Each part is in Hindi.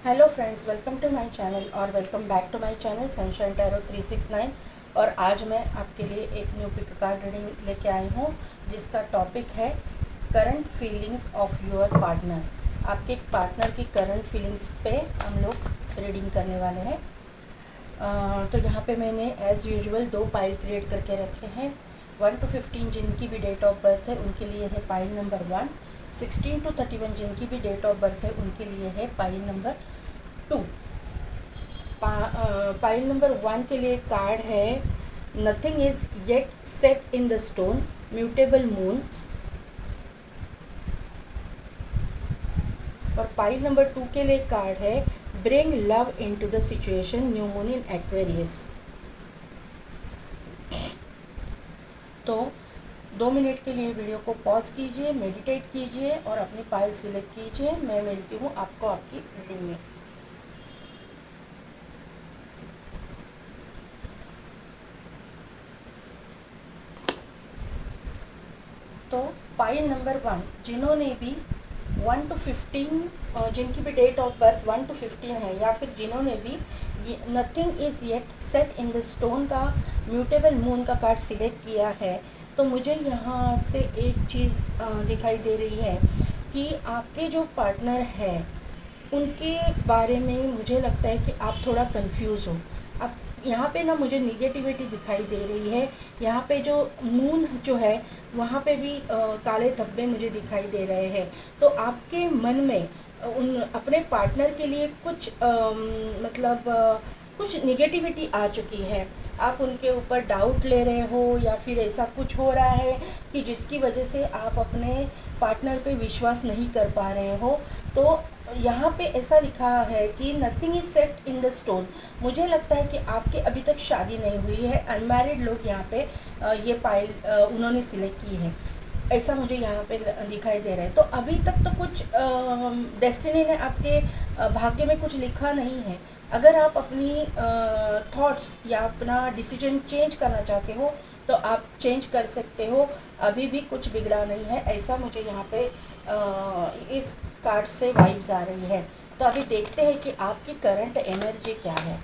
Hello friends, welcome to my channel और welcome back to my channel sunshine tarot 369। और आज मैं आपके लिए एक न्यू पिक कार्ड रीडिंग लेके आई हूँ जिसका टॉपिक है current feelings of your partner. आपके पार्टनर की करंट फीलिंग्स पे हम लोग रीडिंग करने वाले हैं। तो यहाँ पे मैंने एज़ यूजुअल 2 पाइल क्रिएट करके रखे हैं। 1 to 15 जिनकी भी डेट ऑफ बर्थ है उनके लिए है पाइल नंबर 1। 16 to 31 जिनकी भी डेट ऑफ बर्थ है उनके लिए है पाइल नंबर 2। पाइल नंबर 1 के लिए कार्ड है nothing is yet set in the stone, mutable moon. और पाइल नंबर 2 के लिए कार्ड है bring love into the situation, new moon in Aquarius. तो 2 मिनट के लिए वीडियो को पॉज कीजिए, मेडिटेट कीजिए और अपनी पाइल सिलेक्ट कीजिए। मैं मिलती हूँ आपको आपकी रीडिंग में। तो पाइल नंबर 1 जिन्होंने भी 1 to 15 जिनकी भी डेट ऑफ बर्थ 1 to 15 है, या फिर जिन्होंने भी nothing is yet set in the stone का म्यूटेबल मून का कार्ड सिलेक्ट किया है, तो मुझे यहाँ से एक चीज़ दिखाई दे रही है कि आपके जो पार्टनर है उनके बारे में मुझे लगता है कि आप थोड़ा कंफ्यूज हो। अब यहाँ पे ना मुझे निगेटिविटी दिखाई दे रही है। यहाँ पे जो मून जो है वहाँ पे भी काले धब्बे मुझे दिखाई दे रहे हैं। तो आपके मन में उन अपने पार्टनर के लिए कुछ कुछ निगेटिविटी आ चुकी है। आप उनके ऊपर डाउट ले रहे हो या फिर ऐसा कुछ हो रहा है कि जिसकी वजह से आप अपने पार्टनर पे विश्वास नहीं कर पा रहे हो। तो यहाँ पे ऐसा लिखा है कि nothing is set in the stone. मुझे लगता है कि आपके अभी तक शादी नहीं हुई है। अनमैरिड लोग यहाँ पे ये पाइल उन्होंने सिलेक्ट की है, ऐसा मुझे यहाँ पे दिखाई दे रहा है। तो अभी तक तो कुछ डेस्टिनी ने आपके भाग्य में कुछ लिखा नहीं है। अगर आप अपनी थॉट्स या अपना डिसीजन चेंज करना चाहते हो तो आप चेंज कर सकते हो, अभी भी कुछ बिगड़ा नहीं है, ऐसा मुझे यहाँ पे इस कार्ड से वाइब्स आ रही है। तो अभी देखते हैं कि आपकी करंट एनर्जी क्या है।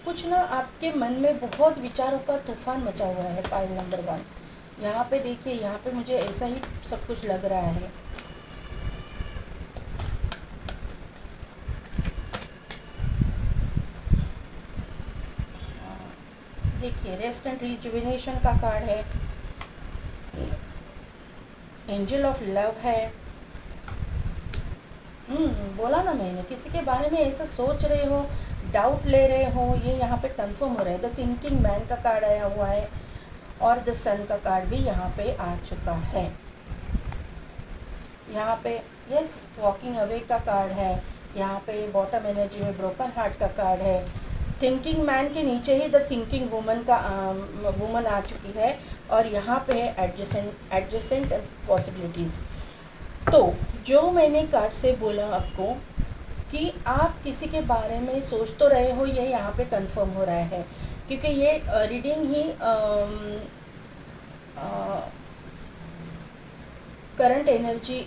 कुछ ना आपके मन में बहुत विचारों का तूफान मचा हुआ है। पाइल नंबर 1 यहाँ पे देखिए, यहाँ पे मुझे ऐसा ही सब कुछ लग रहा है। देखिए रेस्ट एंड रिजुविनेशन का कार्ड है, एंजल ऑफ लव है। बोला ना मैंने, किसी के बारे में ऐसा सोच रहे हो, डाउट ले रहे हो, ये यहाँ पे कंफर्म हो रहा है। द थिंकिंग मैन का कार्ड आया हुआ है और द सन का कार्ड भी यहाँ पे आ चुका है। यहाँ पे यस वॉकिंग अवे का कार्ड है। यहाँ पे बॉटम एनर्जी में ब्रोकन हार्ट का कार्ड है। थिंकिंग मैन के नीचे ही द थिंकिंग वुमन आ चुकी है और यहाँ पे है एडजेसेंट पॉसिबिलिटीज़। तो जो मैंने कार्ड से बोला आपको कि आप किसी के बारे में सोच तो रहे हो, ये यहाँ पे कंफर्म हो रहा है, क्योंकि ये रीडिंग ही करंट एनर्जी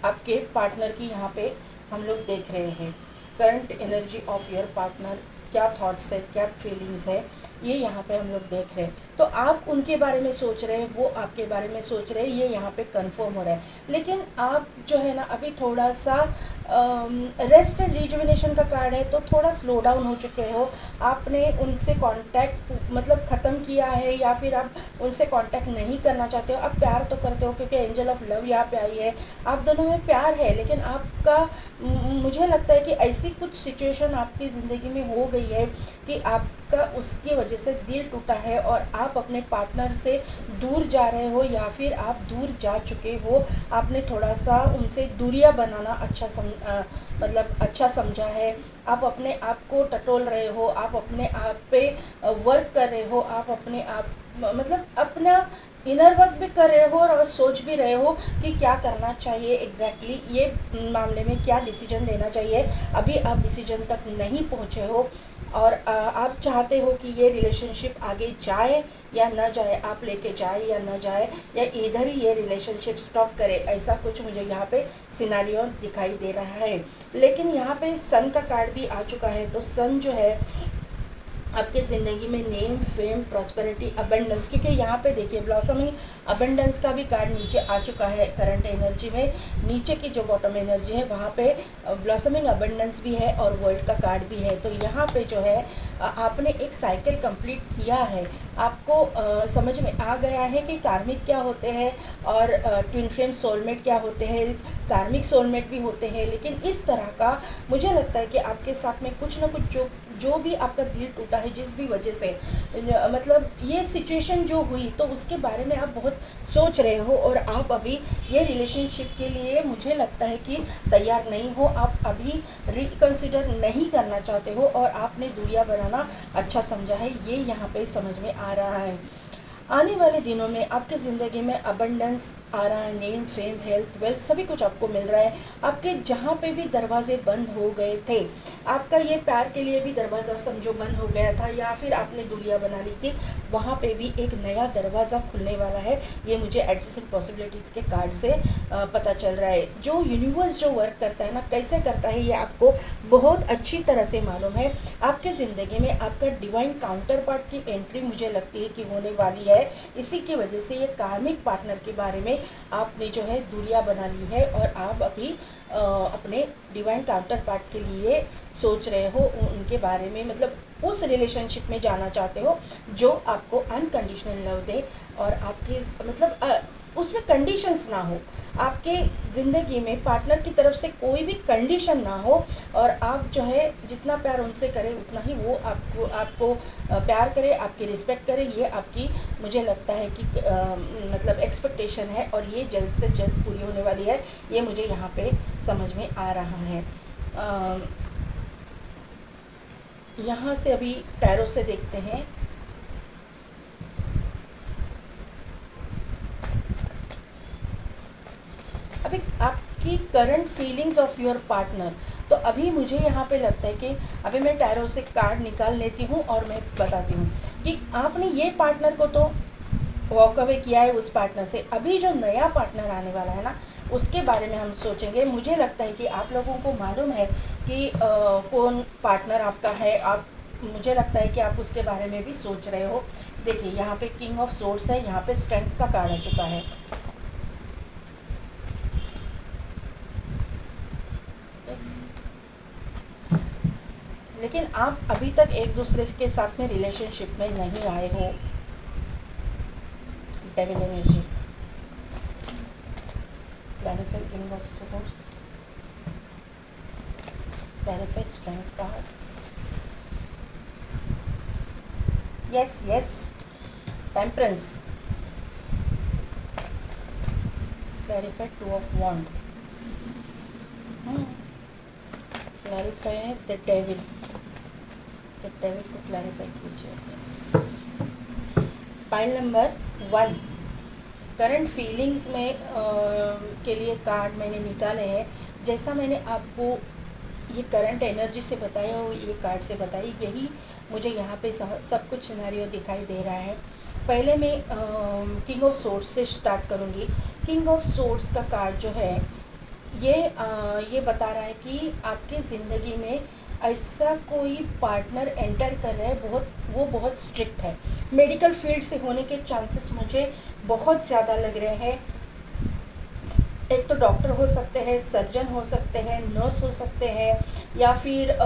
आपके पार्टनर की यहाँ पे हम लोग देख रहे हैं। Current energy of your partner, क्या थॉट्स है, क्या फीलिंग्स है, ये यहाँ पे हम लोग देख रहे हैं। तो आप उनके बारे में सोच रहे हैं, वो आपके बारे में सोच रहे हैं, ये यहाँ पे कंफर्म हो रहा है। लेकिन आप जो है ना अभी थोड़ा सा रेस्ट एंड रिजुविनेशन का कार्ड है, तो थोड़ा स्लो डाउन हो चुके हो। आपने उनसे कांटेक्ट मतलब ख़त्म किया है या फिर आप उनसे कांटेक्ट नहीं करना चाहते हो। आप प्यार तो करते हो क्योंकि एंजल ऑफ लव यहाँ पे आई है, आप दोनों में प्यार है। लेकिन आपका मुझे लगता है कि ऐसी कुछ सिचुएशन आपकी ज़िंदगी में हो गई है कि आपका उसकी वजह से दिल टूटा है और आप अपने पार्टनर से दूर जा रहे हो या फिर आप दूर जा चुके हो। आपने थोड़ा सा उनसे दूरियां बनाना अच्छा समझा है। आप अपने आप को टटोल रहे हो, आप अपने आप पे वर्क कर रहे हो, आप अपने आप मतलब अपना इनर वर्क भी कर रहे हो और सोच भी रहे हो कि क्या करना चाहिए एग्जैक्टली ये मामले में क्या डिसीजन लेना चाहिए। अभी आप डिसीजन तक नहीं पहुँचे हो। और आप चाहते हो कि ये रिलेशनशिप आगे जाए या ना जाए, आप लेके जाए या ना जाए, या इधर ही ये रिलेशनशिप स्टॉप करे, ऐसा कुछ मुझे यहाँ पे सिनारियो दिखाई दे रहा है। लेकिन यहाँ पे सन का कार्ड भी आ चुका है, तो सन जो है आपके ज़िंदगी में नेम, फेम, प्रॉस्पेरिटी, अबंडेंस, क्योंकि यहाँ पे देखिए ब्लॉसमिंग अबंडेंस का भी कार्ड नीचे आ चुका है। करंट एनर्जी में नीचे की जो बॉटम एनर्जी है वहाँ पे ब्लॉसमिंग अबंडेंस भी है और वर्ल्ड का कार्ड भी है। तो यहाँ पे जो है आपने एक साइकिल कंप्लीट किया है, आपको समझ में आ गया है कि कार्मिक क्या होते हैं और ट्विन फ्लेम सोलमेट क्या होते हैं, कार्मिक सोलमेट भी होते हैं। लेकिन इस तरह का मुझे लगता है कि आपके साथ में कुछ ना कुछ जो भी आपका दिल टूटा है, जिस भी वजह से मतलब ये सिचुएशन जो हुई, तो उसके बारे में आप बहुत सोच रहे हो और आप अभी ये रिलेशनशिप के लिए मुझे लगता है कि तैयार नहीं हो, आप अभी रिकंसिडर नहीं करना चाहते हो और आपने दूरियां बनाना अच्छा समझा है, ये यहाँ पे समझ में आ रहा है। आने वाले दिनों में आपके ज़िंदगी में अबंडेंस आ रहा है, नेम, फेम, हेल्थ, वेल्थ सभी कुछ आपको मिल रहा है। आपके जहाँ पे भी दरवाजे बंद हो गए थे, आपका ये प्यार के लिए भी दरवाज़ा समझो बंद हो गया था या फिर आपने दूरियां बना ली थी, वहाँ पे भी एक नया दरवाज़ा खुलने वाला है। ये मुझे एडजस्टेड पॉसिबिलिटीज़ के कार्ड से पता चल रहा है। जो यूनिवर्स जो वर्क करता है ना, कैसे करता है ये आपको बहुत अच्छी तरह से मालूम है। आपके ज़िंदगी में आपका डिवाइन काउंटर पार्ट की एंट्री मुझे लगती है कि होने वाली है। इसी की वजह से ये कार्मिक पार्टनर के बारे में आपने जो है दूरियां बना ली है और आप अभी अपने डिवाइन काउंटर पार्ट के लिए सोच रहे हो, उनके बारे में मतलब उस रिलेशनशिप में जाना चाहते हो जो आपको अनकंडीशनल लव दे और आपके मतलब उसमें कंडीशंस ना हो, आपके ज़िंदगी में पार्टनर की तरफ से कोई भी कंडीशन ना हो और आप जो है जितना प्यार उनसे करें उतना ही वो आपको प्यार करे, आपकी रिस्पेक्ट करे। ये आपकी मुझे लगता है कि मतलब एक्सपेक्टेशन है और ये जल्द से जल्द पूरी होने वाली है, ये मुझे यहाँ पे समझ में आ रहा है। यहाँ से अभी टैरो से देखते हैं। अभी आपकी current feelings of your partner, तो अभी मुझे यहाँ पे लगता है कि अभी मैं टैरो से कार्ड निकाल लेती हूँ और मैं बताती हूँ कि आपने ये पार्टनर को तो वॉक अवे किया है उस पार्टनर से। अभी जो नया पार्टनर आने वाला है ना, उसके बारे में हम सोचेंगे। मुझे लगता है कि आप लोगों को मालूम है कि कौन पार्टनर आपका है, आप मुझे लगता है कि आप उसके बारे में भी सोच रहे हो। देखिए यहाँ पे किंग ऑफ सोर्ड्स है, यहाँ पे स्ट्रेंथ का कार्ड आ चुका है। लेकिन आप अभी तक एक दूसरे के साथ में रिलेशनशिप में नहीं आए हो। Devil energy, clarify king of swords, clarify strength card, yes yes, temperance, clarify two of wand, clarify the devil को क्लैरिफाई कीजिए। Yes, pile number 1 current feelings में के लिए कार्ड मैंने निकाले हैं। जैसा मैंने आपको ये करंट एनर्जी से बताया और ये कार्ड से बताई, यही मुझे यहाँ पे सब कुछ सिनेरियो दिखाई दे रहा है। पहले मैं किंग ऑफ सोर्ड्स से स्टार्ट करूँगी। किंग ऑफ सोर्ड्स का कार्ड जो है ये बता रहा है कि आपके ज़िंदगी में ऐसा कोई पार्टनर एंटर कर रहा है, वो बहुत स्ट्रिक्ट है। मेडिकल फील्ड से होने के चांसेस मुझे बहुत ज़्यादा लग रहे हैं। एक तो डॉक्टर हो सकते हैं, सर्जन हो सकते हैं, नर्स हो सकते हैं, या फिर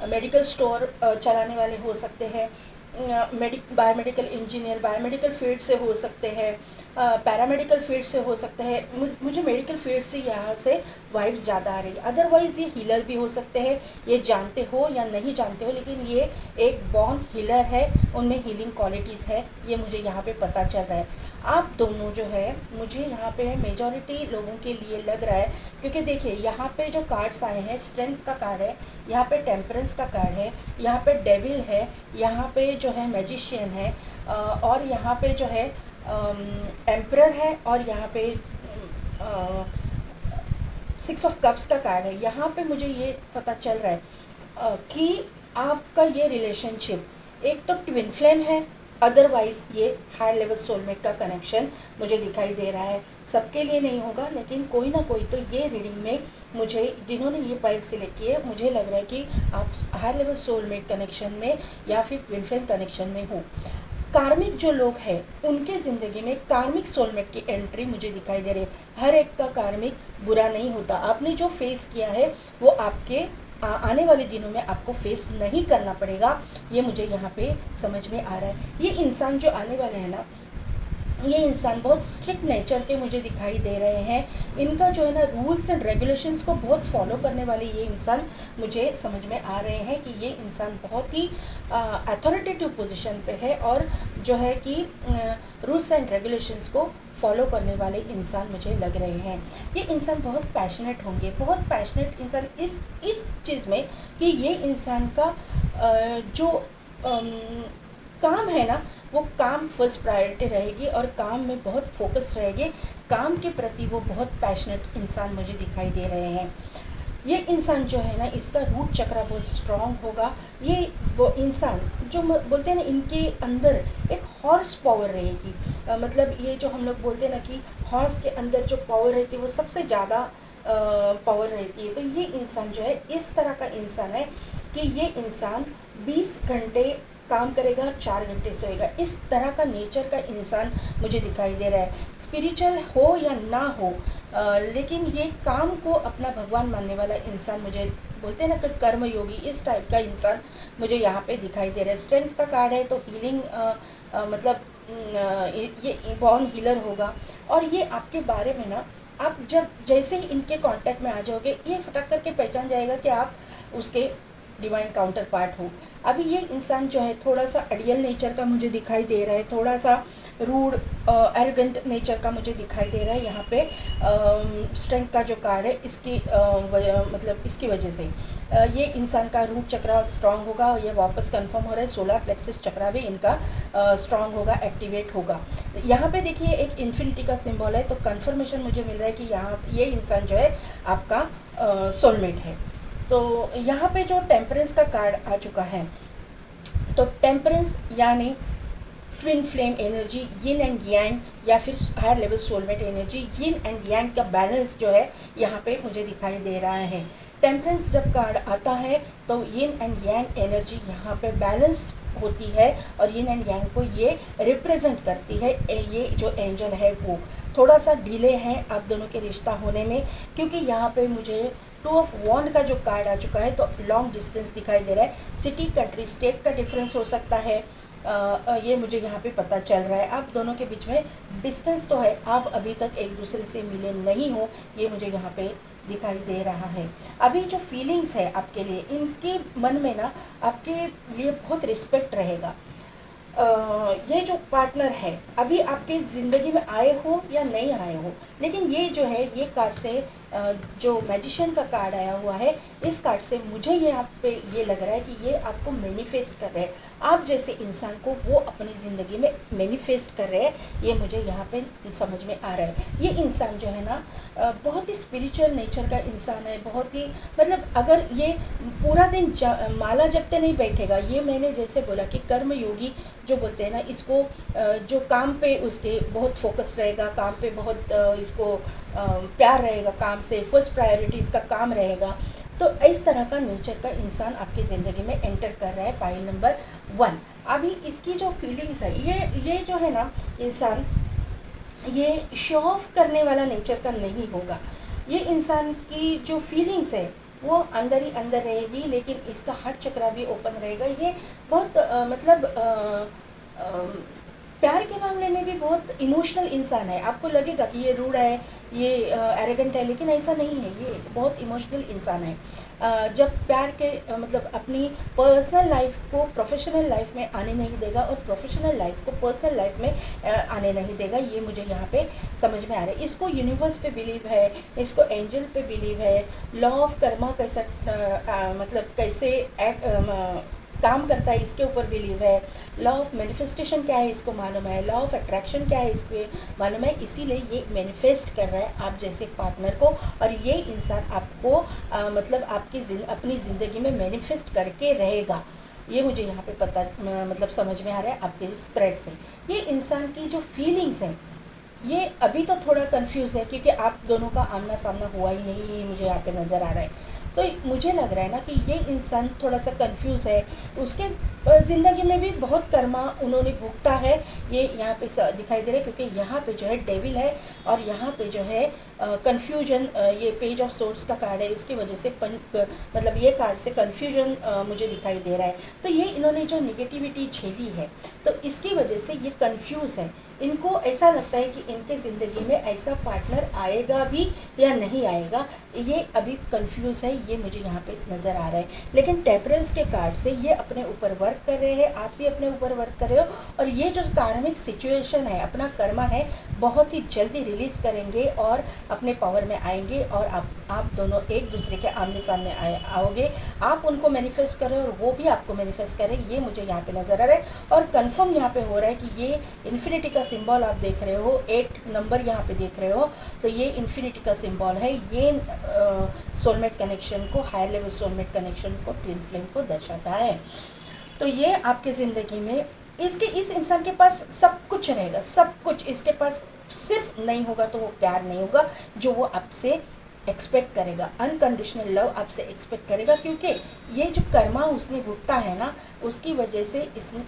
मेडिकल स्टोर चलाने वाले हो सकते हैं, बायोमेडिकल इंजीनियर, बायोमेडिकल फील्ड से हो सकते हैं, पैरामेडिकल फील्ड से हो सकते हैं। मुझे मेडिकल फील्ड से यहाँ से वाइब्स ज़्यादा आ रही है। अदरवाइज़ ये हीलर भी हो सकते हैं, ये जानते हो या नहीं जानते हो, लेकिन ये एक बॉर्न हीलर है, उनमें हीलिंग क्वालिटीज़ है, ये मुझे यहाँ पे पता चल रहा है। आप दोनों जो है मुझे यहाँ पे मेजॉरिटी लोगों के लिए लग रहा है, क्योंकि देखिए यहाँ पे जो कार्ड्स आए हैं, स्ट्रेंथ का कार्ड है, यहाँ पे टेम्परेंस का कार्ड है, यहाँ पे डेविल है, यहाँ पे जो है मैजिशियन है, और यहाँ पे जो है एम्परर है, और यहाँ पे 6 ऑफ कप्स का कार्ड है। यहाँ पे मुझे ये पता चल रहा है कि आपका ये रिलेशनशिप एक तो ट्विन फ्लेम है, अदरवाइज़ ये हाई लेवल सोलमेट का कनेक्शन मुझे दिखाई दे रहा है। सबके लिए नहीं होगा, लेकिन कोई ना कोई तो ये रीडिंग में मुझे, जिन्होंने ये पाइल सिलेक्ट किए, मुझे लग रहा है कि आप हाई लेवल सोलमेट कनेक्शन में या फिर ट्विन फ्लेम कनेक्शन में हो। कार्मिक जो लोग हैं उनके ज़िंदगी में कार्मिक सोलमेट की एंट्री मुझे दिखाई दे रही है। हर एक का कार्मिक बुरा नहीं होता। आपने जो फेस किया है वो आपके आने वाले दिनों में आपको फेस नहीं करना पड़ेगा, ये मुझे यहाँ पे समझ में आ रहा है। ये इंसान जो आने वाले हैं ना, ये इंसान बहुत स्ट्रिक्ट नेचर के मुझे दिखाई दे रहे हैं। इनका जो है ना रूल्स एंड रेगुलेशंस को बहुत फॉलो करने वाले ये इंसान मुझे समझ में आ रहे हैं कि ये इंसान बहुत ही अथॉरिटेटिव पोजीशन पे है और जो है कि रूल्स एंड रेगुलेशंस को फॉलो करने वाले इंसान मुझे लग रहे हैं। ये इंसान बहुत पैशनेट होंगे, बहुत पैशनेट इंसान इस चीज़ में कि ये इंसान का जो काम है ना, वो काम फर्स्ट प्रायोरिटी रहेगी और काम में बहुत फोकस रहेगी। काम के प्रति वो बहुत पैशनेट इंसान मुझे दिखाई दे रहे हैं। ये इंसान जो है ना, इसका रूट चक्र बहुत स्ट्रांग होगा। ये वो इंसान जो बोलते हैं ना, इनके अंदर एक हॉर्स पावर रहेगी। मतलब ये जो हम लोग बोलते हैं ना कि हॉर्स के अंदर जो पावर रहती है वो सबसे ज़्यादा पावर रहती है। तो ये इंसान जो है इस तरह का इंसान है कि ये इंसान 20 घंटे काम करेगा, 4 घंटे सोएगा। इस तरह का नेचर का इंसान मुझे दिखाई दे रहा है। स्पिरिचुअल हो या ना हो, लेकिन ये काम को अपना भगवान मानने वाला इंसान, मुझे बोलते हैं ना कि कर्म योगी, इस टाइप का इंसान मुझे यहाँ पे दिखाई दे रहा है। स्ट्रेंथ का कार्ड है तो हीलिंग, मतलब ये बॉर्न हीलर होगा। और ये आपके बारे में ना, आप जब जैसे ही इनके कांटेक्ट में आ जाओगे, ये फटक करके पहचान जाएगा कि आप उसके डिवाइन काउंटर पार्ट हो। अभी ये इंसान जो है थोड़ा सा अडियल नेचर का मुझे दिखाई दे रहा है, थोड़ा सा रूड एरोगेंट नेचर का मुझे दिखाई दे रहा है। यहाँ पे स्ट्रेंथ का जो कार्ड है, इसकी मतलब इसकी वजह से ये इंसान का रूट चक्र स्ट्रांग होगा और ये वापस कंफर्म हो रहा है। सोलर प्लेक्सस चक्र भी इनका स्ट्रांग होगा, एक्टिवेट होगा। यहाँ पे देखिए एक इन्फिनिटी का सिंबल है, तो कंफर्मेशन मुझे मिल रहा है कि यहाँ ये इंसान जो है आपका सोलमेट है। तो यहाँ पे जो टेम्परेंस का कार्ड आ चुका है, तो टेम्परेंस यानी twin flame energy, yin and yang, या फिर higher level soulmate energy, yin and yang का बैलेंस जो है यहाँ पे मुझे दिखाई दे रहा है। टेम्परेंस जब कार्ड आता है तो यिन एंड यांग एनर्जी यहाँ पे बैलेंस्ड होती है और यिन एंड यांग को ये रिप्रेजेंट करती है। ये जो एंजल है वो थोड़ा सा डिले है आप दोनों के रिश्ता होने में, क्योंकि यहाँ पे मुझे 2 ऑफ वॉन्ड का जो कार्ड आ चुका है, तो लॉन्ग डिस्टेंस दिखाई दे रहा है। सिटी, कंट्री, स्टेट का डिफरेंस हो सकता है, ये मुझे यहाँ पे पता चल रहा है। आप दोनों के बीच में डिस्टेंस तो है, आप अभी तक एक दूसरे से मिले नहीं हो, ये मुझे यहाँ पे दिखाई दे रहा है। अभी जो फीलिंग्स है आपके लिए, इनके मन में ना आपके लिए बहुत रिस्पेक्ट रहेगा। ये जो पार्टनर है अभी आपके ज़िंदगी में आए हो या नहीं आए हो, लेकिन ये जो है, ये कार्ड से जो मैजिशियन का कार्ड आया हुआ है, इस कार्ड से मुझे ये आप पे ये लग रहा है कि ये आपको मैनिफेस्ट कर रहे हैं। आप जैसे इंसान को वो अपनी ज़िंदगी में मैनिफेस्ट कर रहे हैं, ये मुझे यहाँ पे समझ में आ रहा है। ये इंसान जो है ना बहुत ही स्पिरिचुअल नेचर का इंसान है, बहुत ही, मतलब अगर ये पूरा दिन माला जपते नहीं बैठेगा, ये मैंने जैसे बोला कि कर्म योगी जो बोलते हैं ना, इसको जो काम पे उसके बहुत फोकस रहेगा, काम पे बहुत इसको प्यार रहेगा, काम से फर्स्ट प्रायोरिटी इसका काम रहेगा। तो इस तरह का नेचर का इंसान आपकी ज़िंदगी में एंटर कर रहा है, पाइल नंबर 1। अभी इसकी जो फीलिंग्स है, ये जो है ना इंसान, ये शो ऑफ करने वाला नेचर का नहीं होगा। ये इंसान की जो फीलिंग्स है वो अंदर ही अंदर रहेगी, लेकिन इसका हार्ट चक्र भी ओपन रहेगा। ये बहुत प्यार के मामले में भी बहुत इमोशनल इंसान है। आपको लगेगा कि ये रूड है, ये एरोगेंट है, लेकिन ऐसा नहीं है। ये बहुत इमोशनल इंसान है। जब प्यार के मतलब अपनी पर्सनल लाइफ को प्रोफेशनल लाइफ में आने नहीं देगा और प्रोफेशनल लाइफ को पर्सनल लाइफ में आने नहीं देगा, ये मुझे यहाँ पे समझ में आ रहा है। इसको यूनिवर्स पे बिलीव है, इसको एंजल पे बिलीव है, लॉ ऑफ कर्मा कैसा मतलब कैसे काम करता है इसके ऊपर बिलीव है, लॉ ऑफ मैनिफेस्टेशन क्या है इसको मालूम है, लॉ ऑफ अट्रैक्शन क्या है इसको मालूम है, इसीलिए ये मैनिफेस्ट कर रहा है आप जैसे पार्टनर को, और ये इंसान आपको मतलब आपकी अपनी ज़िंदगी में मैनिफेस्ट करके रहेगा। ये मुझे यहाँ पे पता मतलब समझ में आ रहा है आपके स्प्रेड से। ये इंसान की जो फीलिंग्स हैं ये अभी तो थोड़ा कंफ्यूज है क्योंकि आप दोनों का आमना सामना हुआ ही नहीं, ये मुझे यहाँ पे नज़र आ रहा है। तो मुझे लग रहा है ना कि ये इंसान थोड़ा सा कंफ्यूज है, उसके ज़िंदगी में भी बहुत कर्मा उन्होंने भुगता है, ये यहाँ पे दिखाई दे रहा है क्योंकि यहाँ पे जो है डेविल है और यहाँ पे जो है कंफ्यूजन, ये पेज ऑफ सोर्ड्स का कार्ड है, इसकी वजह से मतलब ये कार्ड से कंफ्यूजन मुझे दिखाई दे रहा है। तो ये इन्होंने जो निगेटिविटी झेली है तो इसकी वजह से ये कंफ्यूज है, इनको ऐसा लगता है कि इनके ज़िंदगी में ऐसा पार्टनर आएगा भी या नहीं आएगा, ये अभी कंफ्यूज है, ये मुझे यहाँ पे नज़र आ रहा है। लेकिन टेम्परेंस के कार्ड से ये अपने ऊपर वर्क कर रहे हैं, आप भी अपने ऊपर वर्क कर रहे हो, और ये जो कार्मिक सिचुएशन है, अपना कर्मा है, बहुत ही जल्दी रिलीज़ करेंगे और अपने पावर में आएंगे, और आप दोनों एक दूसरे के आमने सामने आओगे, आप उनको मैनिफेस्ट कर रहे हो और वो भी आपको मैनिफेस्ट करें, ये मुझे यहाँ पे नज़र आ रहा है। और कंफर्म यहाँ पे हो रहा है कि ये इन्फिनिटी का सिंबल आप देख रहे हो, 8 नंबर यहाँ पे देख रहे हो, तो ये इन्फिनिटी का सिंबल है, ये सोलमेट कनेक्शन को, हायर लेवल सोलमेट कनेक्शन को, ट्विन फ्लेम को दर्शाता है। तो ये आपके ज़िंदगी में इस इंसान के पास सब कुछ रहेगा, सब कुछ इसके पास, सिर्फ नहीं होगा तो वो प्यार नहीं होगा जो वो आपसे एक्सपेक्ट करेगा, अनकंडीशनल लव आपसे एक्सपेक्ट करेगा, क्योंकि ये जो कर्मा उसने भुगता है ना, उसकी वजह से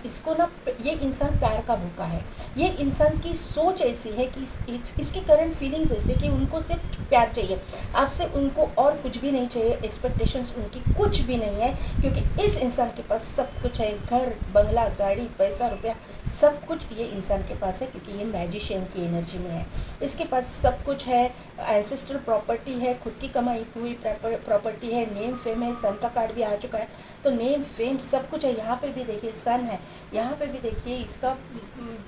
इसको ना, ये इंसान प्यार का भूखा है, ये इंसान की सोच ऐसी है कि इसकी करंट फीलिंग्स ऐसी कि उनको सिर्फ प्यार चाहिए आपसे, उनको और कुछ भी नहीं चाहिए, एक्सपेक्टेशंस उनकी कुछ भी नहीं है, क्योंकि इस इंसान के पास सब कुछ है, घर, बंगला, गाड़ी, पैसा, रुपया, सब कुछ ये इंसान के पास है, क्योंकि ये मैजिशियन की एनर्जी में है, इसके पास सब कुछ है, एंसेस्ट्रल प्रॉपर्टी है, खुद की कमाई हुई प्रॉपर्टी है, नेम फेम है, सन का कार्ड भी आ चुका है, तो नेम फेम सब कुछ है। यहाँ पे भी देखिए सन है, यहाँ पे भी देखिए इसका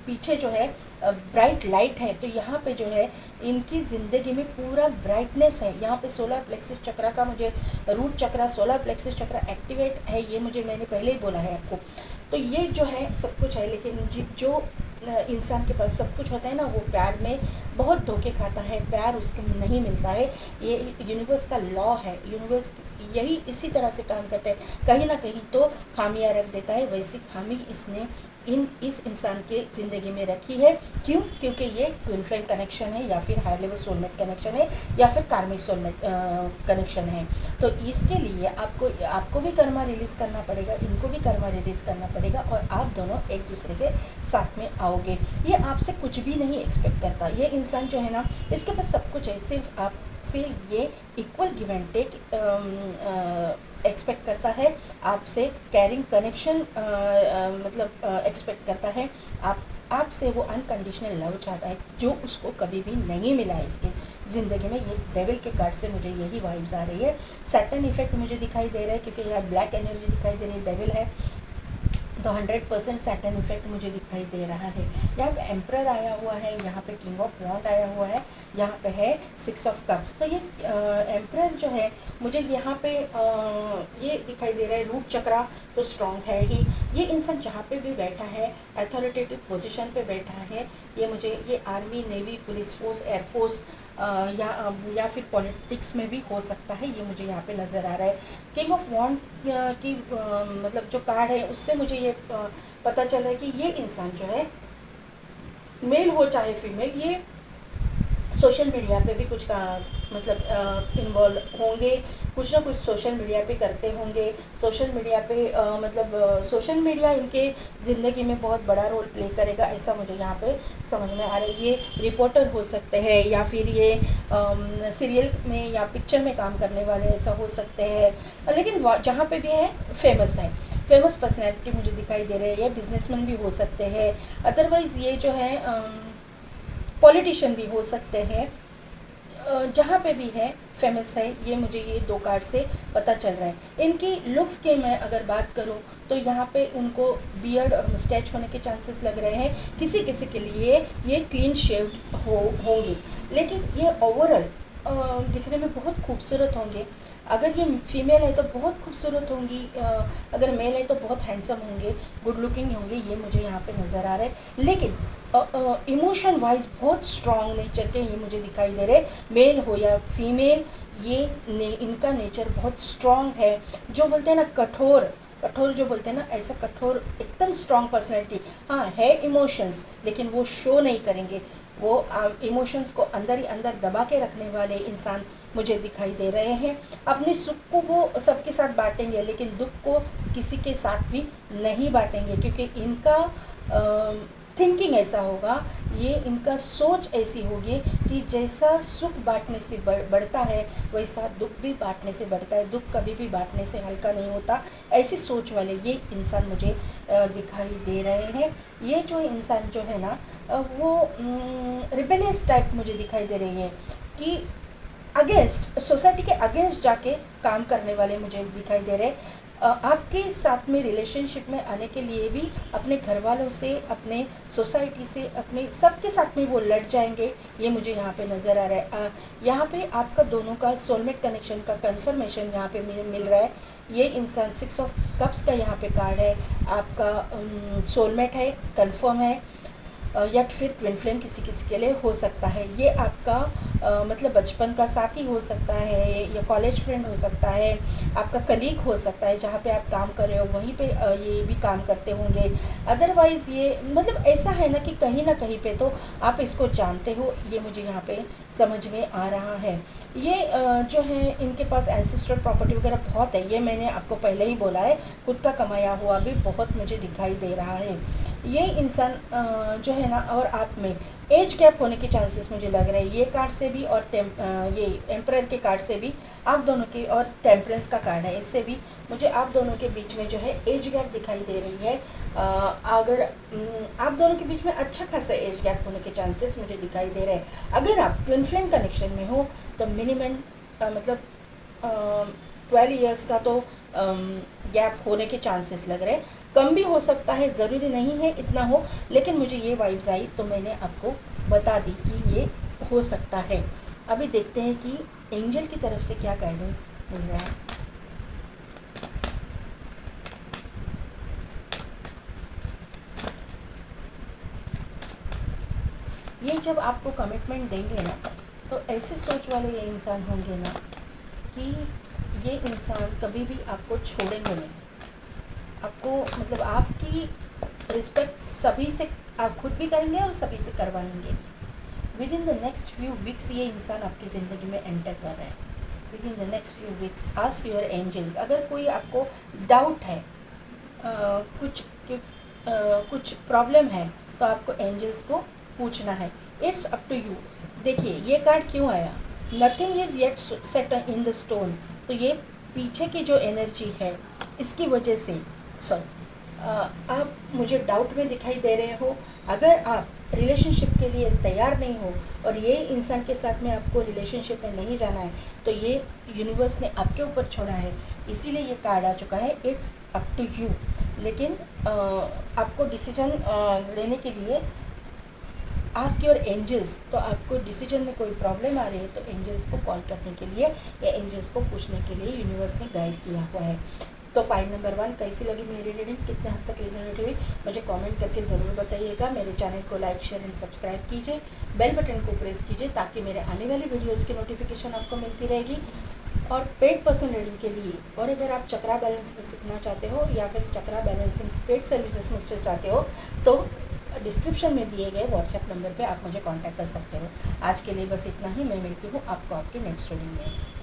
पीछे जो है ब्राइट लाइट है, तो यहाँ पे जो है इनकी ज़िंदगी में पूरा ब्राइटनेस है। यहाँ पे सोलर प्लेक्सिस चक्रा का, मुझे रूट चक्रा, सोलर प्लेक्सिस चक्रा एक्टिवेट है, ये मुझे मैंने पहले ही बोला है आपको। तो ये जो है सब कुछ है, लेकिन जो इंसान के पास सब कुछ होता है ना, वो प्यार में बहुत धोखे खाता है, प्यार उसको नहीं मिलता है, ये यूनिवर्स का लॉ है, यूनिवर्स यही इसी तरह से काम करता है, कहीं ना कहीं तो खामियां रख देता है, वैसी खामी इसने इस इंसान के ज़िंदगी में रखी है। क्यों? क्योंकि ये ट्विन फ्लेम कनेक्शन है, या फिर हायर लेवल सोलमेट कनेक्शन है, या फिर कार्मिक सोलमेट कनेक्शन है। तो इसके लिए आपको भी कर्मा रिलीज़ करना पड़ेगा, इनको भी कर्मा रिलीज़ करना पड़ेगा, और आप दोनों एक दूसरे के साथ में आओगे। ये आपसे कुछ भी नहीं एक्सपेक्ट करता, ये इंसान जो है ना, इसके पास सब कुछ है, सिर्फ आपसे ये equal give and take expect करता है, आपसे कैरिंग कनेक्शन मतलब एक्सपेक्ट करता है, आपसे वो अनकंडीशनल लव चाहता है, जो उसको कभी भी नहीं मिला है इसकी ज़िंदगी में। ये डेविल के कार्ड से मुझे यही वाइब्स आ रही है। सैटर्न इफेक्ट मुझे दिखाई दे रहा है, क्योंकि यहाँ ब्लैक एनर्जी दिखाई दे रही है, डेविल है, तो 100% सैटर्न इफेक्ट मुझे दिखाई दे रहा है। यहाँ पे एम्परर आया हुआ है, यहाँ पे किंग ऑफ वॉन्ड आया हुआ है, यहाँ पे है 6 ऑफ कप्स। तो ये एम्परर जो है मुझे यहाँ पे ये दिखाई दे रहा है, रूट चक्रा तो स्ट्रॉन्ग है ही, ये इंसान जहाँ पे भी बैठा है अथॉरिटेटिव पोजीशन पे बैठा है, ये army, navy, police force, air force या फिर पॉलिटिक्स में भी हो सकता है, ये मुझे यहाँ पे नज़र आ रहा है। किंग ऑफ वॉन्ड की मतलब जो कार्ड है उससे मुझे ये पता चल रहा है कि ये इंसान जो है, मेल हो चाहे फीमेल, ये सोशल मीडिया पे भी कुछ का मतलब इन्वॉल्व होंगे, कुछ ना कुछ सोशल मीडिया पे करते होंगे, सोशल मीडिया पे मतलब सोशल मीडिया इनके ज़िंदगी में बहुत बड़ा रोल प्ले करेगा, ऐसा मुझे यहाँ पे समझ में आ रहा है। ये रिपोर्टर हो सकते हैं, या फिर ये सीरियल में या पिक्चर में काम करने वाले ऐसा हो सकते हैं, लेकिन जहाँ पे भी है फेमस है, फेमस पर्सनैलिटी मुझे दिखाई दे रहे हैं, या बिजनेसमैन भी हो सकते हैं, अदरवाइज़ ये जो है पॉलिटिशियन भी हो सकते हैं, जहाँ पे भी है फेमस है, ये मुझे ये 2 कार्ड से पता चल रहा है। इनकी लुक्स की मैं अगर बात करूँ तो यहाँ पे उनको बियर्ड और मुस्टैच होने के चांसेस लग रहे हैं, किसी किसी के लिए ये क्लीन शेव्ड होंगे, लेकिन ये ओवरऑल दिखने में बहुत खूबसूरत होंगे। अगर ये फीमेल है तो बहुत खूबसूरत होंगी, अगर मेल है तो बहुत हैंडसम होंगे, गुड लुकिंग होंगे, ये मुझे यहाँ पे नज़र आ रहा है। लेकिन इमोशन वाइज बहुत स्ट्रॉन्ग नेचर के ये मुझे दिखाई दे रहे, मेल हो या फीमेल, इनका नेचर बहुत स्ट्रॉन्ग है। जो बोलते हैं ना कठोर, कठोर जो बोलते हैं ना, ऐसा कठोर एकदम स्ट्रॉन्ग पर्सनैलिटी। हाँ है इमोशंस, लेकिन वो शो नहीं करेंगे, वो इमोशंस को अंदर ही अंदर दबा के रखने वाले इंसान मुझे दिखाई दे रहे हैं। अपने सुख को वो सबके साथ बांटेंगे, लेकिन दुख को किसी के साथ भी नहीं बांटेंगे, क्योंकि इनका थिंकिंग ऐसा होगा, ये इनका सोच ऐसी होगी कि जैसा सुख बांटने से बढ़ता है, वैसा दुख भी बांटने से बढ़ता है, दुख कभी भी बांटने से हल्का नहीं होता। ऐसी सोच वाले ये इंसान मुझे दिखाई दे रहे हैं। ये जो इंसान जो है ना, वो रिबेलियस टाइप मुझे दिखाई दे रही है, कि अगेंस्ट सोसाइटी के अगेंस्ट जाके काम करने वाले मुझे दिखाई दे रहे हैं। आपके साथ में रिलेशनशिप में आने के लिए भी अपने घर वालों से, अपने सोसाइटी से, अपने सबके साथ में वो लड़ जाएंगे, ये मुझे यहाँ पे नज़र आ रहा है। यहाँ पे आपका दोनों का सोलमेट कनेक्शन का कंफर्मेशन यहाँ पे मिल रहा है। ये इंसान 6 ऑफ कप्स का यहाँ पे कार्ड है, आपका सोलमेट है, कंफर्म है, या फिर ट्विन फ्लेम किसी किसी के लिए हो सकता है। ये आपका मतलब बचपन का साथी हो सकता है, या कॉलेज फ्रेंड हो सकता है, आपका कलीग हो सकता है, जहाँ पे आप काम कर रहे हो वहीं पे ये भी काम करते होंगे। अदरवाइज़ ये मतलब ऐसा है ना कि कहीं ना कहीं पे तो आप इसको जानते हो, ये मुझे यहाँ पे समझ में आ रहा है। ये जो है इनके पास एंसेस्ट्रल प्रॉपर्टी वगैरह बहुत है, ये मैंने आपको पहले ही बोला है, खुद का कमाया हुआ भी बहुत मुझे दिखाई दे रहा है। ये इंसान जो है ना, और आप में एज गैप होने के चांसेस मुझे लग रहे हैं, ये कार्ड से भी और ये एम्परर के कार्ड से भी आप दोनों के, और टेम्परेंस का कार्ड है, इससे भी मुझे आप दोनों के बीच में जो है एज गैप दिखाई दे रही है। अगर आप दोनों के बीच में अच्छा खासा एज गैप होने के चांसेस मुझे दिखाई दे रहे हैं। अगर आप ट्विन फ्लेम कनेक्शन में हो तो मिनिमम मतलब 12 ईयर्स का तो गैप होने के चांसेस लग रहे हैं। कम भी हो सकता है, ज़रूरी नहीं है इतना हो, लेकिन मुझे ये वाइब्स आई तो मैंने आपको बता दी कि ये हो सकता है। अभी देखते हैं कि एंजल की तरफ से क्या गाइडेंस मिल रहा है। ये जब आपको कमिटमेंट देंगे ना, तो ऐसे सोच वाले ये इंसान होंगे ना कि ये इंसान कभी भी आपको छोड़ेंगे नहीं। आपको मतलब आपकी रिस्पेक्ट सभी से आप खुद भी करेंगे और सभी से करवाएंगे। Within the next few weeks ये इंसान आपकी ज़िंदगी में एंटर कर रहा है। Within the next few weeks ask your angels. अगर कोई आपको डाउट है, कुछ प्रॉब्लम है, तो आपको एंजल्स को पूछना है। It's up to you. देखिए ये कार्ड क्यों आया, nothing is yet set in the stone. तो ये पीछे की जो एनर्जी है इसकी वजह से आप मुझे डाउट में दिखाई दे रहे हो। अगर आप रिलेशनशिप के लिए तैयार नहीं हो और ये इंसान के साथ में आपको रिलेशनशिप में नहीं जाना है, तो ये यूनिवर्स ने आपके ऊपर छोड़ा है, इसीलिए ये कार्ड आ चुका है। It's up to you. लेकिन आपको डिसीजन लेने के लिए आस्क योर एंजल्स। तो आपको डिसीजन में कोई प्रॉब्लम आ रही है तो एंजल्स को कॉल करने के लिए या एंजल्स को पूछने के लिए यूनिवर्स ने गाइड किया हुआ है। तो पाइल नंबर 1 कैसी लगी मेरी रीडिंग, कितने हद तक रिजोनेट हुई, मुझे कमेंट करके ज़रूर बताइएगा। मेरे चैनल को लाइक शेयर एंड सब्सक्राइब कीजिए, बेल बटन को प्रेस कीजिए ताकि मेरे आने वाली वीडियोज़ की नोटिफिकेशन आपको मिलती रहेगी। और पेड पर्सन रीडिंग के लिए, और अगर आप चक्रा बैलेंस सीखना चाहते हो या फिर चक्रा बैलेंसिंग पेड सर्विसेज मुझसे चाहते हो, तो डिस्क्रिप्शन में दिए गए व्हाट्सएप नंबर पे आप मुझे कांटेक्ट कर सकते हो। आज के लिए बस इतना ही। मैं मिलती हूँ आपको आपकी नेक्स्ट रीडिंग में।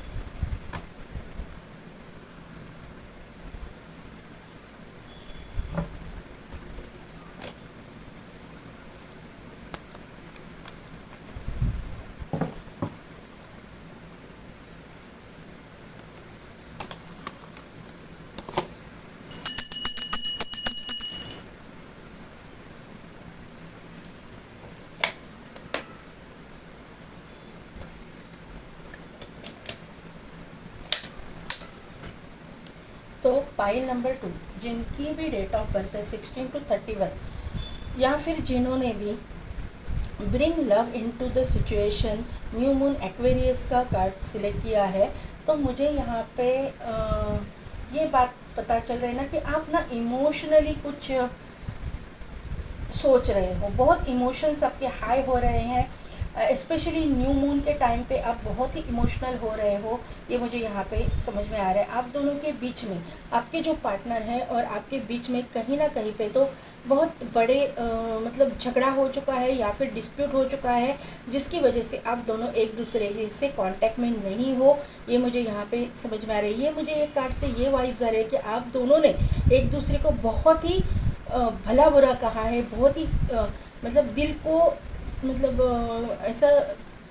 तो पाइल नंबर 2, जिनकी भी डेट ऑफ बर्थ है 16 to 31, या फिर जिन्होंने भी bring love into the situation new moon Aquarius का कार्ड सिलेक्ट किया है, तो मुझे यहाँ पे ये बात पता चल रही है ना कि आप ना इमोशनली कुछ सोच रहे हो, बहुत इमोशंस आपके हाई हो रहे हैं, स्पेशली न्यू मून के टाइम पे आप बहुत ही इमोशनल हो रहे हो, ये मुझे यहाँ पे समझ में आ रहा है। आप दोनों के बीच में, आपके जो पार्टनर हैं और आपके बीच में कहीं ना कहीं पे तो बहुत बड़े मतलब झगड़ा हो चुका है या फिर डिस्प्यूट हो चुका है, जिसकी वजह से आप दोनों एक दूसरे से कांटेक्ट में नहीं हो, ये मुझे यहाँ पे समझ में आ रही है। ये मुझे एक कार्ड से ये वाइब्स आ रही है कि आप दोनों ने एक दूसरे को बहुत ही भला बुरा कहा है, बहुत ही मतलब दिल को मतलब ऐसा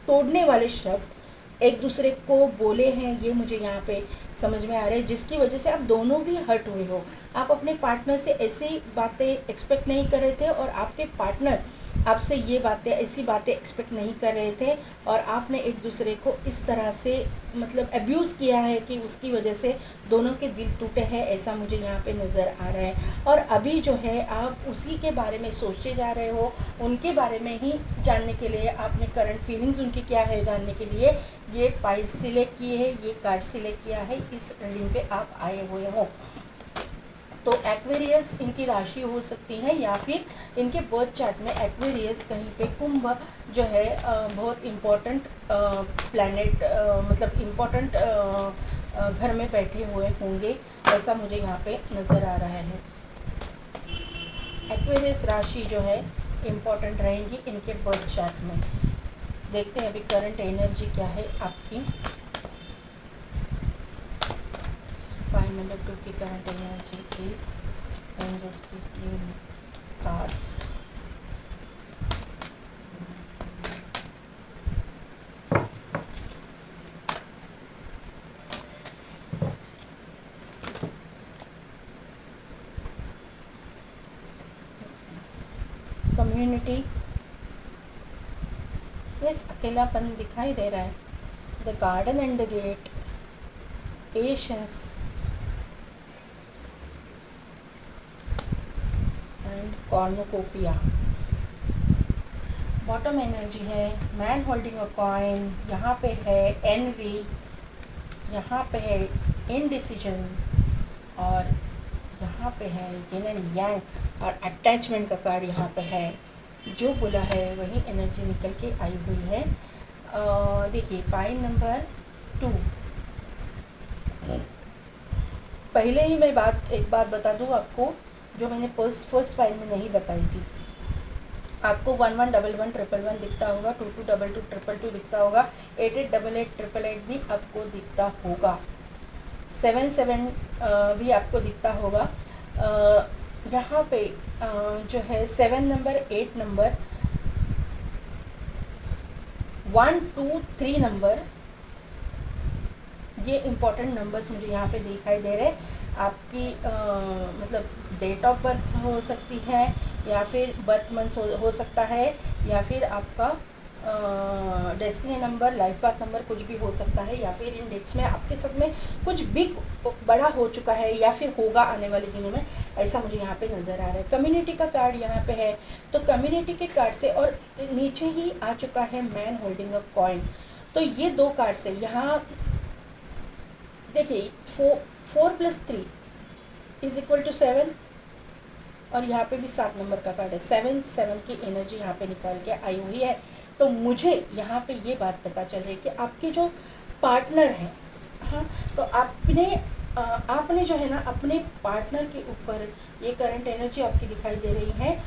तोड़ने वाले शब्द एक दूसरे को बोले हैं, ये मुझे यहाँ पे समझ में आ रहा है, जिसकी वजह से आप दोनों भी हर्ट हुए हो। आप अपने पार्टनर से ऐसी बातें एक्सपेक्ट नहीं कर रहे थे और आपके पार्टनर आपसे ये बातें, ऐसी बातें एक्सपेक्ट नहीं कर रहे थे, और आपने एक दूसरे को इस तरह से मतलब अब्यूज़ किया है कि उसकी वजह से दोनों के दिल टूटे हैं, ऐसा मुझे यहाँ पे नज़र आ रहा है। और अभी जो है आप उसी के बारे में सोचते जा रहे हो, उनके बारे में ही जानने के लिए, आपने करंट फीलिंग्स उनकी क्या है जानने के लिए ये पाइल सिलेक्ट किए है, ये कार्ड सिलेक्ट किया है, इस रीडिंग पे आप आए हुए हो। तो एक्वेरियस इनकी राशि हो सकती है, या फिर इनके बर्थ चार्ट में एक्वेरियस कहीं पे कुंभ जो है बहुत इम्पोर्टेंट प्लैनेट, मतलब इम्पोर्टेंट घर में बैठे हुए होंगे, ऐसा मुझे यहाँ पे नज़र आ रहा है। एक्वेरियस राशि जो है इम्पोर्टेंट रहेगी इनके बर्थ चार्ट में। देखते हैं अभी करंट एनर्जी क्या है आपकी। File number 2 की current energy please, angels please give me cards. Community, yes, अकेलापन दिखाई दे रहा है। The garden and the gate, patience and cornucopia. Bottom energy है मैन होल्डिंग अ कॉइन, यहाँ पे है एनवी, यहाँ पे है इनडिसीजन, और यहाँ पे है यिन एंड यांग, और अटैचमेंट का कार्ड यहाँ पे है। जो बोला है वही एनर्जी निकल के आई हुई है। देखिए पाइल नंबर 2, पहले ही मैं एक बात बता दूँ आपको, जो मैंने फर्स्ट फाइल में नहीं बताई थी। आपको 111111 दिखता होगा, 222222 दिखता होगा, 888888 भी आपको दिखता होगा, 77 भी आपको दिखता होगा। यहाँ पे जो है 7 नंबर, 8 नंबर, 1 2 3 नंबर, ये इम्पॉर्टेंट नंबर्स मुझे यहाँ पे दिखाई दे रहे हैं। आपकी मतलब डेट ऑफ बर्थ हो सकती है, या फिर बर्थ मंथ हो सकता है, या फिर आपका destiny number, life path number कुछ भी हो सकता है, या फिर इन डेट्स में आपके साथ में कुछ बिग बड़ा हो चुका है या फिर होगा आने वाले दिनों में, ऐसा मुझे यहाँ पे नज़र आ रहा है। कम्युनिटी का कार्ड यहाँ पे है, तो कम्युनिटी के कार्ड से और नीचे ही आ चुका है मैन होल्डिंग अ कॉइन। तो ये दो कार्ड से यहाँ देखिए 4 + 3 = 7, और यहाँ पे भी 7 नंबर का कार्ड है, 7 की एनर्जी यहाँ पे निकाल के आई हुई है। तो मुझे यहाँ पे ये बात पता चल रही है कि आपके जो पार्टनर हैं, हाँ, तो आपने जो है ना अपने पार्टनर के ऊपर, ये करंट एनर्जी आपकी दिखाई दे रही है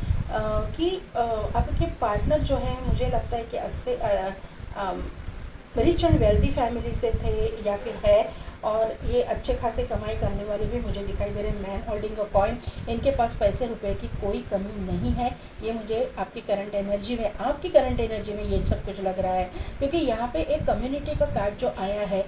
कि आपके पार्टनर जो है, मुझे लगता है कि अच्छे रिच एंड वेल्दी फैमिली से थे या फिर है, और ये अच्छे खासे कमाई करने वाले भी मुझे दिखाई दे रहे हैं। मैन होल्डिंग अ कॉइन, इनके पास पैसे रुपए की कोई कमी नहीं है, ये मुझे आपकी करंट एनर्जी में ये सब कुछ लग रहा है। क्योंकि यहाँ पे एक कम्युनिटी का कार्ड जो आया है,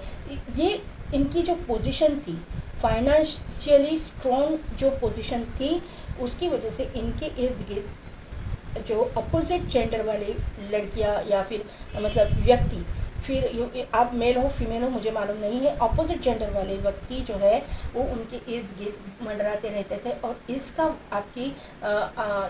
ये इनकी जो पोजीशन थी, फाइनेंशियली स्ट्रॉन्ग जो पोजीशन थी, उसकी वजह से इनके इर्द गिर्द जो अपोजिट जेंडर वाली लड़कियाँ या फिर मतलब व्यक्ति फिर आप मेल हो फीमेल हो मुझे मालूम नहीं है, अपोजिट जेंडर वाले व्यक्ति जो है वो उनके इर्द गिर्द मंडराते रहते थे, और इसका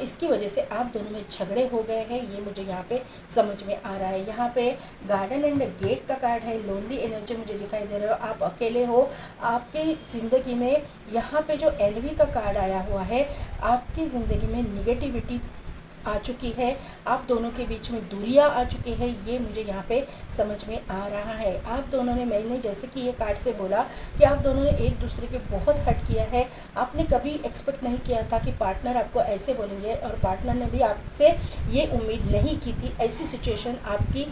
इसकी वजह से आप दोनों में झगड़े हो गए हैं, ये मुझे यहाँ पे समझ में आ रहा है। यहाँ पे गार्डन एंड गेट का कार्ड है, लोनली एनर्जी मुझे दिखाई दे रहा हो, आप अकेले हो आपकी ज़िंदगी में। यहाँ पे जो एनवी का कार्ड आया हुआ है, आपकी ज़िंदगी में निगेटिविटी आ चुकी है, आप दोनों के बीच में दूरियां आ चुकी है, ये मुझे यहाँ पे समझ में आ रहा है। आप दोनों ने, मैंने जैसे कि ये कार्ड से बोला कि आप दोनों ने एक दूसरे के बहुत हर्ट किया है। आपने कभी एक्सपेक्ट नहीं किया था कि पार्टनर आपको ऐसे बोलेंगे, और पार्टनर ने भी आपसे ये उम्मीद नहीं की थी। ऐसी सिचुएशन आपकी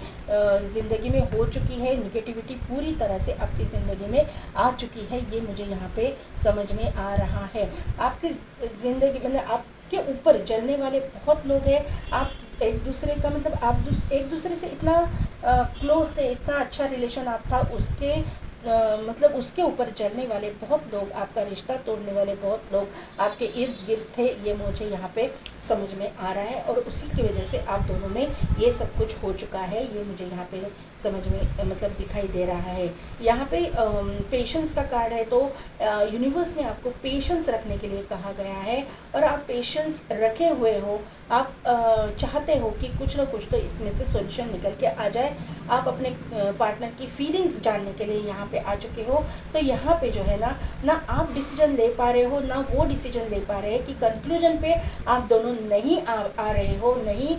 ज़िंदगी में हो चुकी है, निगेटिविटी पूरी तरह से आपकी ज़िंदगी में आ चुकी है, ये मुझे यहाँ पे समझ में आ रहा है। आपकी ज़िंदगी मतलब आप के ऊपर जलने वाले बहुत लोग हैं। आप एक दूसरे का मतलब आप एक दूसरे से इतना क्लोज थे, इतना अच्छा रिलेशन आप था, उसके मतलब उसके ऊपर जलने वाले बहुत लोग, आपका रिश्ता तोड़ने वाले बहुत लोग आपके इर्द गिर्द थे, ये मुझे यहाँ पे समझ में आ रहा है। और उसी की वजह से आप दोनों में ये सब कुछ हो चुका है, ये मुझे यहाँ पे समझ में मतलब दिखाई दे रहा है। यहाँ पे पेशेंस का कार्ड है, तो यूनिवर्स ने आपको पेशेंस रखने के लिए कहा गया है, और आप पेशेंस रखे हुए हो। आप चाहते हो कि कुछ ना कुछ तो इसमें से सॉल्यूशन निकल के आ जाए। आप अपने पार्टनर की फीलिंग्स जानने के लिए यहाँ पे आ चुके हो। तो यहाँ पे जो है ना आप डिसीजन ले पा रहे हो, ना वो डिसीजन ले पा रहे हैं कि कंक्लूजन पे आप दोनों नहीं आ रहे हो, नहीं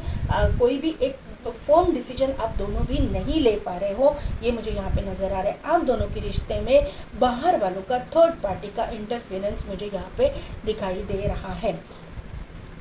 कोई भी एक फर्म डिसीजन आप दोनों भी नहीं ले पा रहे हो, ये मुझे यहाँ पे नज़र आ रहा है। आप दोनों के रिश्ते में बाहर वालों का, थर्ड पार्टी का इंटरफेरेंस मुझे यहाँ पे दिखाई दे रहा है।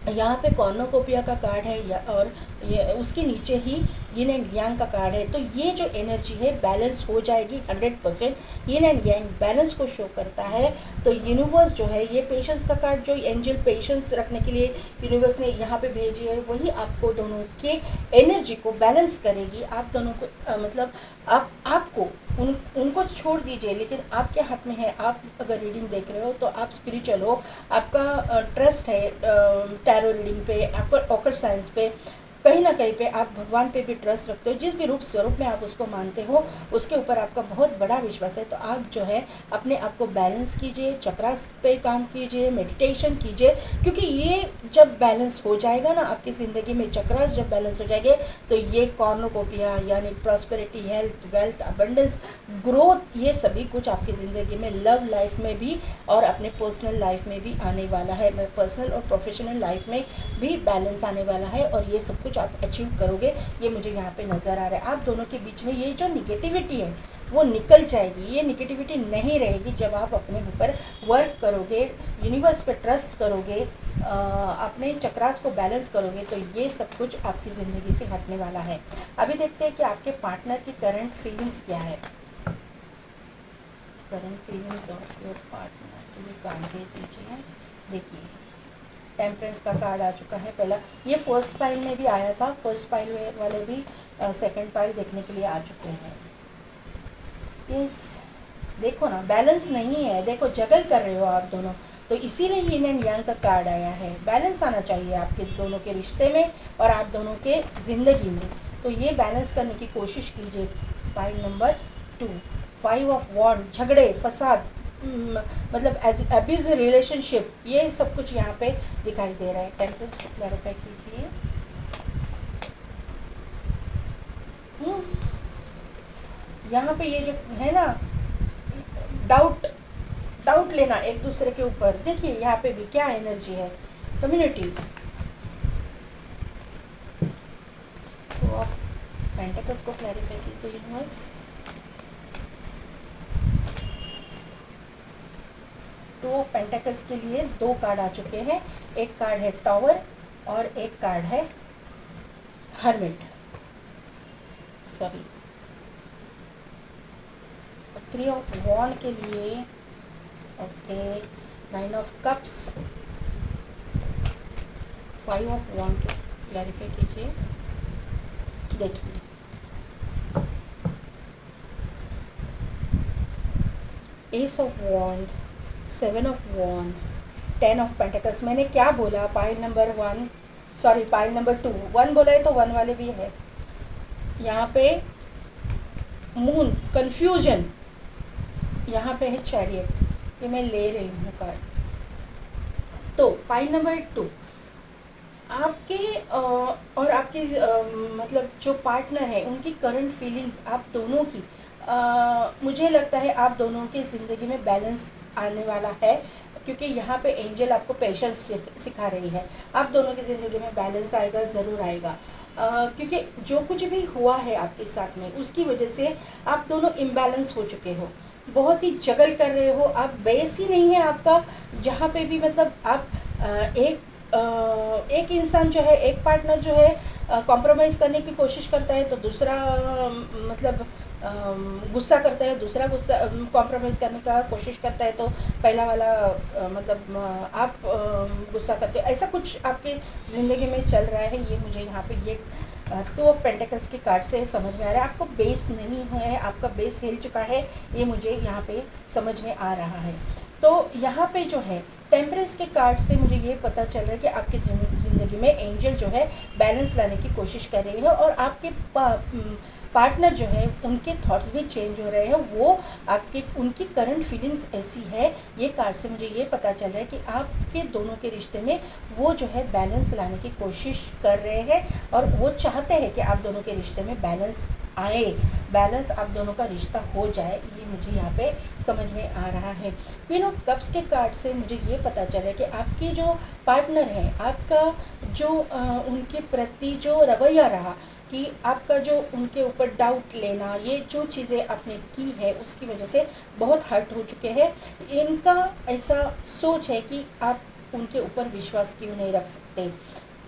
यहाँ पे कॉर्नोकोपिया का कार्ड है, और ये उसके नीचे ही यिन एंड यांग का कार्ड है। तो ये जो एनर्जी है बैलेंस हो जाएगी 100%। यिन एंड यांग बैलेंस को शो करता है। तो यूनिवर्स जो है, ये पेशेंस का कार्ड जो एंजल पेशेंस रखने के लिए यूनिवर्स ने यहाँ पे भेजी है, वही आपको दोनों के एनर्जी को बैलेंस करेगी। आप दोनों को मतलब आपको उनको छोड़ दीजिए, लेकिन आपके हाथ में है। आप अगर रीडिंग देख रहे हो तो आप स्पिरिचुअल हो, आपका ट्रस्ट है टैरो रीडिंग पे, आपका ऑकल्ट साइंस पे, कहीं ना कहीं पे आप भगवान पे भी ट्रस्ट रखते हो। जिस भी रूप स्वरूप में आप उसको मानते हो, उसके ऊपर आपका बहुत बड़ा विश्वास है। तो आप जो है अपने आप को बैलेंस कीजिए, चक्रास पे काम कीजिए, मेडिटेशन कीजिए, क्योंकि ये जब बैलेंस हो जाएगा ना आपकी ज़िंदगी में, चक्रास जब बैलेंस हो जाएंगे, तो ये कॉर्नोकोपिया यानी prosperity, health, wealth, abundance, growth, ये सभी कुछ आपकी ज़िंदगी में, लव लाइफ में भी और अपने पर्सनल लाइफ में भी आने वाला है। पर्सनल और प्रोफेशनल लाइफ में भी बैलेंस आने वाला है, और ये सब कुछ आप अचीव करोगे, ये मुझे यहाँ पे नज़र आ रहा है। आप दोनों के बीच में ये जो निगेटिविटी है वो निकल जाएगी। ये निगेटिविटी नहीं रहेगी जब आप अपने ऊपर वर्क करोगे, यूनिवर्स पे ट्रस्ट करोगे, अपने चक्रास को बैलेंस करोगे, तो ये सब कुछ आपकी ज़िंदगी से हटने वाला है। अभी देखते हैं कि आपके पार्टनर की करंट फीलिंग्स क्या है। Current feelings of your partner के लिए कार्ड दे दीजिए। देखिए टेम्परेंस का कार्ड आ चुका है पहला, ये फर्स्ट पाइल में भी आया था, फर्स्ट पाइल वाले भी सेकंड पाइल देखने के लिए आ चुके हैं। इस देखो ना, बैलेंस नहीं है, देखो जगल कर रहे हो आप दोनों, तो इसीलिए यिन एंड यांग का कार्ड आया है। बैलेंस आना चाहिए आपके दोनों के रिश्ते में और आप दोनों के ज़िंदगी में, तो ये बैलेंस करने की कोशिश कीजिए। पाइल नंबर 2, 5 ऑफ वॉन्ड, झगड़े, फसाद, मतलब अब्यूज रिलेशनशिप, ये सब कुछ यहाँ पे दिखाई दे रहा है। टेम्परेंस को क्लैरिफाई कीजिए। यहाँ पे ये जो है ना, डाउट लेना एक दूसरे के ऊपर, देखिए यहाँ पे भी क्या एनर्जी है, कम्युनिटी। तो आप पेंटिकल्स को क्लैरिफाई कीजिए यूनिवर्स। 2 ऑफ पेंटिकल्स के लिए 2 कार्ड आ चुके हैं। एक कार्ड है टॉवर और एक कार्ड है हर्मिट, सॉरी। 3 ऑफ वॉन्ड के लिए okay, 9 of cups, 5 of wand के क्लैरिफाई कीजिए। देखिए ace of wand, 7 of wand, 10 of pentacles. मैंने क्या बोला, pile number 1, sorry pile number 2, 1 बोला है तो 1 वाले भी है। यहाँ पे मून, कन्फ्यूजन, यहाँ पे है चैरियट। ये मैं ले रही हूँ कार्ड। तो पाइल नंबर 2, आपके और आपके मतलब जो पार्टनर है उनकी करंट फीलिंग्स आप दोनों की, मुझे लगता है आप दोनों की ज़िंदगी में बैलेंस आने वाला है, क्योंकि यहाँ पे एंजल आपको पेशेंस सिखा रही है। आप दोनों की ज़िंदगी में बैलेंस आएगा, ज़रूर आएगा, क्योंकि जो कुछ भी हुआ है आपके साथ में उसकी वजह से आप दोनों इम्बैलेंस हो चुके हो, बहुत ही जगल कर रहे हो। आप बेस ही नहीं है आपका, जहाँ पे भी मतलब आप एक इंसान जो है, एक पार्टनर जो है कॉम्प्रोमाइज़ करने की कोशिश करता है, तो दूसरा मतलब गुस्सा करता है, दूसरा गुस्सा कॉम्प्रोमाइज़ करने का कोशिश करता है, तो पहला वाला मतलब आप गुस्सा करते हो। ऐसा कुछ आपकी ज़िंदगी में चल रहा है, ये मुझे यहाँ पे ये 2 ऑफ पेंटिकल्स के कार्ड से समझ में आ रहा है। आपको बेस नहीं है, आपका बेस हिल चुका है, ये मुझे यहाँ पे समझ में आ रहा है। तो यहाँ पे जो है टेम्परेंस के कार्ड से मुझे ये पता चल रहा है कि आपकी ज़िंदगी में एंजल जो है बैलेंस लाने की कोशिश कर रही है, और आपके पार्टनर जो है उनके थॉट्स भी चेंज हो रहे हैं, वो आपके उनकी करंट फीलिंग्स ऐसी है। ये कार्ड से मुझे ये पता चल रहा है कि आपके दोनों के रिश्ते में वो जो है बैलेंस लाने की कोशिश कर रहे हैं, और वो चाहते हैं कि आप दोनों के रिश्ते में बैलेंस आए, बैलेंस आप दोनों का रिश्ता हो जाए। ये मुझे यहाँ पे समझ में आ रहा है। क्वीन ऑफ कप्स के कार्ड से मुझे ये पता चल रहा है कि आपके जो पार्टनर हैं, आपका जो उनके प्रति जो रवैया रहा, कि आपका जो उनके ऊपर डाउट लेना, ये जो चीज़ें आपने की है उसकी वजह से बहुत हर्ट हो चुके हैं। इनका ऐसा सोच है कि आप उनके ऊपर विश्वास क्यों नहीं रख सकते।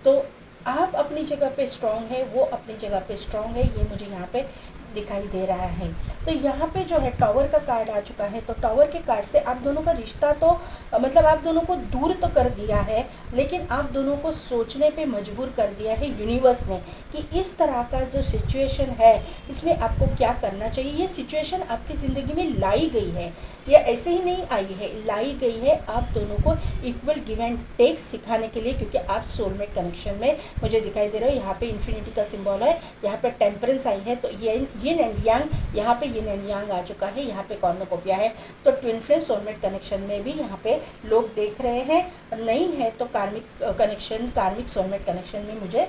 तो आप अपनी जगह पे स्ट्रांग है, वो अपनी जगह पे स्ट्रांग है, ये मुझे यहाँ पे दिखाई दे रहा है। तो यहाँ पे जो है टावर का कार्ड आ चुका है। तो टावर के कार्ड से आप दोनों का रिश्ता तो मतलब आप दोनों को दूर तो कर दिया है, लेकिन आप दोनों को सोचने पे मजबूर कर दिया है यूनिवर्स ने, कि इस तरह का जो सिचुएशन है इसमें आपको क्या करना चाहिए। ये सिचुएशन आपकी ज़िंदगी में लाई गई है, ये ऐसे ही नहीं आई है, लाई गई है आप दोनों को इक्वल गिव एंड टेक सिखाने के लिए, क्योंकि आप सोलमेट कनेक्शन में मुझे दिखाई दे रहे हो। यहाँ पे इन्फिनिटी का सिंबल है, यहाँ पे टेम्परेंस आई है, तो ये यिन एंड यांग, यहाँ पे यिन एंड यांग आ चुका है, यहाँ पे कॉर्नोकोपिया है। तो ट्विन फ्लेम सोलमेट कनेक्शन में भी यहाँ पे लोग देख रहे हैं, नहीं है तो कार्मिक कनेक्शन, कार्मिक सोलमेट कनेक्शन में मुझे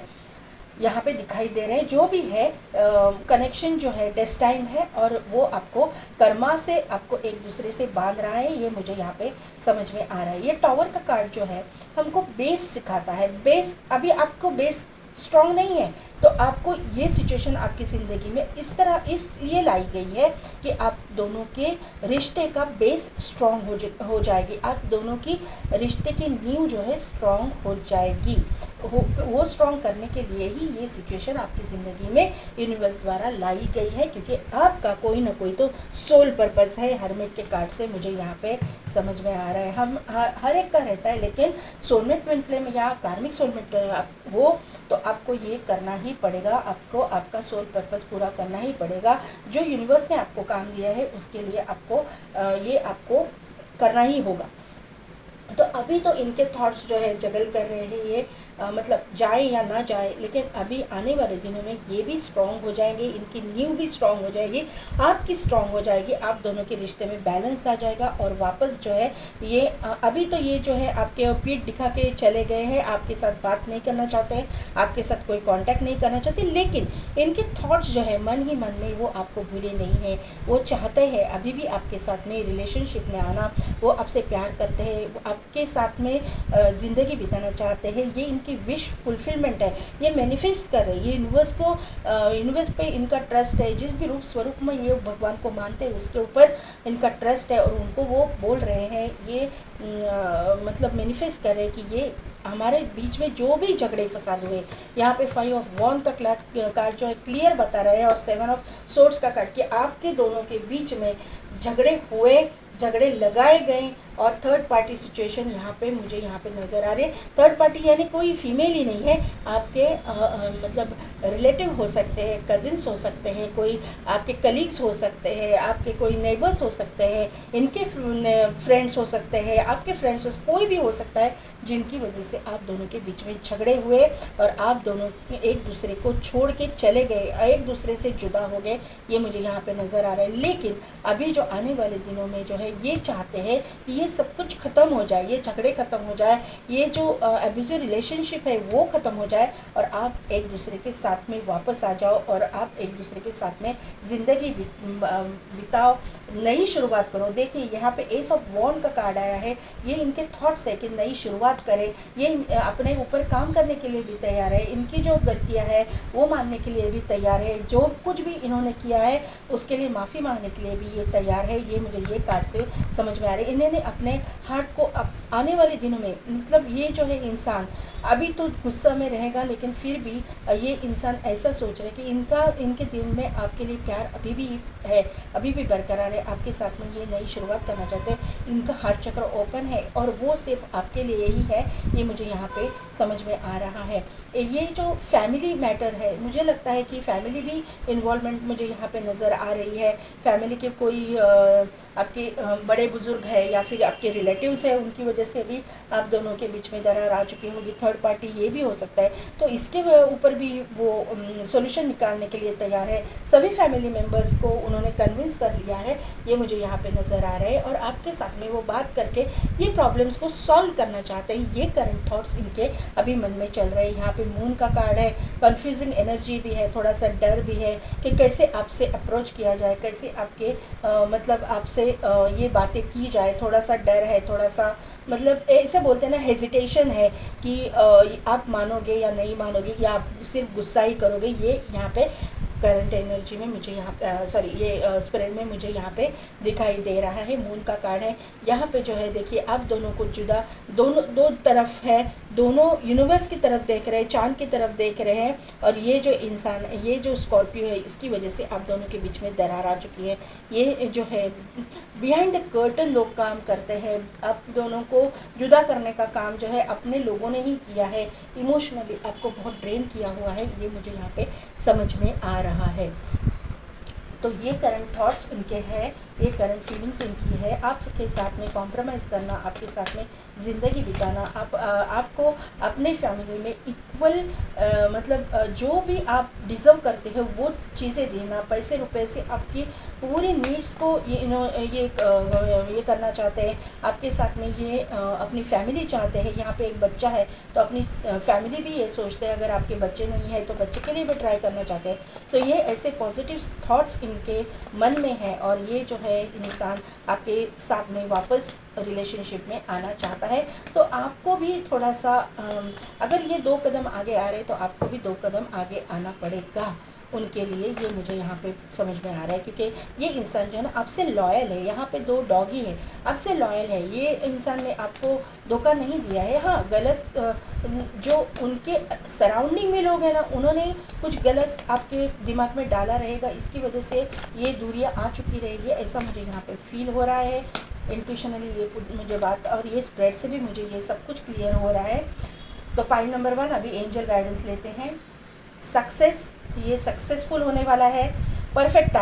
यहाँ पे दिखाई दे रहे हैं। जो भी है कनेक्शन जो है डेस्टाइंड है, और वो आपको कर्मा से आपको एक दूसरे से बांध रहा है, ये मुझे यहाँ पे समझ में आ रहा है। ये टावर का कार्ड जो है हमको बेस सिखाता है। बेस, अभी आपको बेस स्ट्रांग नहीं है, तो आपको ये सिचुएशन आपकी ज़िंदगी में इस तरह इसलिए लाई गई है कि आप दोनों के रिश्ते का बेस स्ट्रांग हो जाएगी, आप दोनों की रिश्ते की नींव जो है स्ट्रांग हो जाएगी। वो स्ट्रांग करने के लिए ही ये सिचुएशन आपकी ज़िंदगी में यूनिवर्स द्वारा लाई गई है, क्योंकि आपका कोई ना कोई तो सोल पर्पस है। हरमेट के कार्ड से मुझे यहाँ पे समझ में आ रहा है, हम हर एक का रहता है, लेकिन सोलमेट ट्विन फ्लेम या कार्मिक सोलमेट हो तो आपको ये करना ही पड़ेगा, आपको आपका सोल पर्पस पूरा करना ही पड़ेगा। जो यूनिवर्स ने आपको काम दिया है उसके लिए आपको ये आपको करना ही होगा। तो अभी तो इनके थॉट्स जो है जगल कर रहे हैं, ये मतलब जाए या ना जाए, लेकिन अभी आने वाले दिनों में ये भी स्ट्रांग हो जाएंगे, इनकी नींव भी स्ट्रांग हो जाएगी, आपकी स्ट्रांग हो जाएगी, आप दोनों के रिश्ते में बैलेंस आ जाएगा। और वापस जो है ये अभी तो ये जो है आपके पीठ दिखा के चले गए हैं, आपके साथ बात नहीं करना चाहते हैं, आपके साथ कोई कॉन्टैक्ट नहीं करना चाहते, लेकिन इनके थॉट्स जो है मन ही मन में वो आपको भूले नहीं हैं। वो चाहते हैं अभी भी आपके साथ में रिलेशनशिप में आना, वो आपसे प्यार करते हैं, वो आपके साथ में ज़िंदगी बिताना चाहते हैं। ये इनकी विश फुलफिलमेंट है, ये मैनिफेस्ट कर रहे हैं। ये यूनिवर्स पे इनका ट्रस्ट है, जिस भी रूप स्वरूप में ये भगवान को मानते हैं उसके ऊपर इनका ट्रस्ट है, और उनको वो बोल रहे हैं, ये मतलब मैनिफेस्ट कर रहे हैं कि ये हमारे बीच में जो भी झगड़े फसाद हुए, यहाँ पे 5 ऑफ वॉन्ड का कार्ड जो है क्लियर बता रहा है, और 7 ऑफ सोर्ड्स का कार्ड कि आपके दोनों के बीच में झगड़े हुए, झगड़े लगाए गए, और थर्ड पार्टी सिचुएशन यहाँ पे मुझे यहाँ पे नज़र आ रही है। थर्ड पार्टी यानी कोई फीमेल ही नहीं है, आपके मतलब रिलेटिव हो सकते हैं, कजिन्स हो सकते हैं, कोई आपके कलीग्स हो सकते हैं, आपके कोई नेबर्स हो सकते हैं, इनके फ्रेंड्स हो सकते हैं, आपके फ्रेंड्स कोई भी हो सकता है जिनकी वजह से आप दोनों के बीच में झगड़े हुए और आप दोनों एक दूसरे को छोड़ के चले गए, एक दूसरे से जुदा हो गए, ये मुझे यहाँ पे नज़र आ रहा है। लेकिन अभी जो आने वाले दिनों में जो है ये चाहते हैं कि ये सब कुछ ख़त्म हो जाए, ये झगड़े ख़त्म हो जाए, ये जो एब्यूजिव रिलेशनशिप है वो ख़त्म हो जाए और आप एक दूसरे के साथ में वापस आ जाओ और आप एक दूसरे के साथ में ज़िंदगी बिताओ, नई शुरुआत करो। देखिए यहाँ पे एस ऑफ वॉन्ड का कार्ड आया है, ये इनके थॉट्स है कि नई शुरुआत करें, ये अपने ऊपर काम करने के लिए भी तैयार है, इनकी जो गलतियां है वो मानने के लिए भी तैयार है, जो कुछ भी इन्होंने किया है उसके लिए माफ़ी मांगने के लिए भी ये तैयार है। ये मुझे ये कार्ड से समझ में आ रहा है। इन्होंने अपने हार्ट को आने वाले दिनों में, मतलब ये जो है इंसान अभी तो गुस्सा में रहेगा, लेकिन फिर भी ये इंसान ऐसा सोच रहा है कि इनके दिल में आपके लिए प्यार अभी भी है, अभी भी बरकरार है, आपके साथ में ये नई शुरुआत करना चाहते हैं। इनका हार्ट चक्र ओपन है और वो सिर्फ आपके लिए ही है, ये मुझे यहाँ पे समझ में आ रहा है। ये जो फैमिली मैटर है, मुझे लगता है कि फैमिली भी इन्वॉल्वमेंट मुझे यहाँ पे नज़र आ रही है। फैमिली के कोई आपके बड़े बुजुर्ग है या फिर आपके रिलेटिव्स है, उनकी वजह से भी आप दोनों के बीच में दरार आ चुकी होगी। थर्ड पार्टी ये भी हो सकता है, तो इसके ऊपर भी वो सॉल्यूशन निकालने के लिए तैयार है। सभी फैमिली मेम्बर्स को उन्होंने कन्विंस कर लिया है, ये मुझे यहाँ पे नज़र आ रहा है और आपके साथ में वो बात करके ये प्रॉब्लम्स को सॉल्व करना चाहते हैं। ये करंट थॉट्स इनके अभी मन में चल रहे हैं। यहाँ पे मून का कार्ड है, कंफ्यूजिंग एनर्जी भी है, थोड़ा सा डर भी है कि कैसे आपसे अप्रोच किया जाए, कैसे आपके मतलब आपसे ये बातें की जाए। थोड़ा सा डर है, थोड़ा सा मतलब ऐसे बोलते हैं ना, हेजिटेशन है कि आप मानोगे या नहीं मानोगे, या आप सिर्फ गुस्सा ही करोगे। ये यहाँ पे करंट एनर्जी में मुझे यहाँ पे सॉरी ये स्पिरिट में मुझे यहाँ पे दिखाई दे रहा है। मून का कार्ड है यहाँ पे जो है, देखिए आप दोनों को जुदा, दोनों दो तरफ है, दोनों यूनिवर्स की तरफ देख रहे हैं, चांद की तरफ देख रहे हैं और ये जो इंसान, ये जो स्कॉर्पियो है, इसकी वजह से आप दोनों के बीच में दरार आ चुकी है। ये जो है बिहाइंड द कर्टन लोग काम करते हैं, आप दोनों को जुदा करने का काम जो है अपने लोगों ने ही किया है। इमोशनली आपको बहुत ड्रेन किया हुआ है, ये मुझे यहाँ पे समझ में आ रहा है। तो ये करंट थॉट्स उनके हैं, ये करंट फीलिंग्स उनकी है। आपके साथ में कॉम्प्रोमाइज़ करना, आपके साथ में ज़िंदगी बिताना, आपको अपने फैमिली में इक्वल मतलब जो भी आप डिज़र्व करते हैं वो चीज़ें देना, पैसे रुपए से आपकी पूरी नीड्स को ये करना चाहते हैं। आपके साथ में ये अपनी फैमिली चाहते हैं। यहाँ पे एक बच्चा है तो अपनी फैमिली भी ये सोचते हैं, अगर आपके बच्चे नहीं है तो बच्चे के लिए भी ट्राई करना चाहते हैं। तो ये ऐसे पॉजिटिव थॉट्स इनके मन में है और ये जो है इंसान आपके साथ में वापस रिलेशनशिप में आना चाहता है। तो आपको भी थोड़ा सा अगर ये 2 कदम आगे आ रहे तो आपको भी 2 कदम आगे आना पड़ेगा उनके लिए, ये मुझे यहाँ पे समझ में आ रहा है। क्योंकि ये इंसान जो है ना आपसे लॉयल है, यहाँ पे 2 डॉगी है, आपसे लॉयल है। ये इंसान ने आपको धोखा नहीं दिया है। हाँ, गलत जो उनके सराउंडिंग में लोग हैं ना, उन्होंने कुछ गलत आपके दिमाग में डाला रहेगा, इसकी वजह से ये दूरियाँ आ चुकी रहेगी, ऐसा मुझे यहाँ पे फील हो रहा है। इंट्यूशनली ये मुझे बात और ये स्प्रेड से भी मुझे ये सब कुछ क्लियर हो रहा है। तो पॉइंट नंबर 1 अभी एंजल गाइडेंस लेते हैं। सक्सेस, ये सक्सेसफुल होने वाला है। परफेक्ट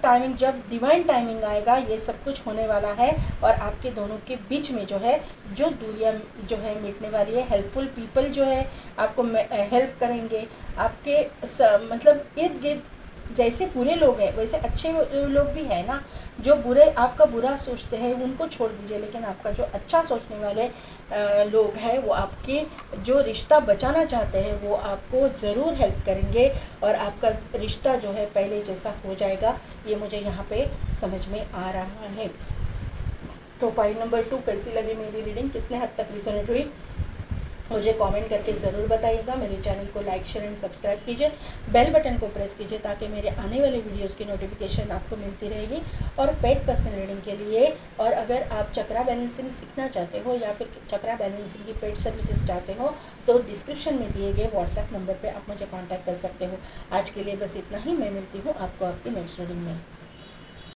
टाइमिंग, जब डिवाइन टाइमिंग आएगा ये सब कुछ होने वाला है और आपके दोनों के बीच में जो है जो दूरियां जो है मिटने वाली है। हेल्पफुल पीपल जो है आपको हेल्प करेंगे, आपके मतलब इर्द गिर्द जैसे बुरे लोग हैं वैसे अच्छे लोग भी हैं ना। जो बुरे आपका बुरा सोचते हैं उनको छोड़ दीजिए, लेकिन आपका जो अच्छा सोचने वाले लोग हैं वो आपके जो रिश्ता बचाना चाहते हैं वो आपको ज़रूर हेल्प करेंगे और आपका रिश्ता जो है पहले जैसा हो जाएगा, ये मुझे यहाँ पे समझ में आ रहा है। तो पॉइंट नंबर 2 कैसी लगी मेरी रीडिंग, कितने हद तक रिजोनेट हुई, मुझे कमेंट करके ज़रूर बताइएगा। मेरे चैनल को लाइक शेयर एंड सब्सक्राइब कीजिए, बेल बटन को प्रेस कीजिए ताकि मेरे आने वाले वीडियोस की नोटिफिकेशन आपको मिलती रहेगी। और पेड पर्सनल रीडिंग के लिए और अगर आप चक्रा बैलेंसिंग सीखना चाहते हो या फिर चक्रा बैलेंसिंग की पेड सर्विसेज चाहते हो तो डिस्क्रिप्शन में दिए गए व्हाट्सएप नंबर पर आप मुझे कॉन्टैक्ट कर सकते हो। आज के लिए बस इतना ही, मैं मिलती हूँ आपको आपकी नेक्स्ट रीडिंग में।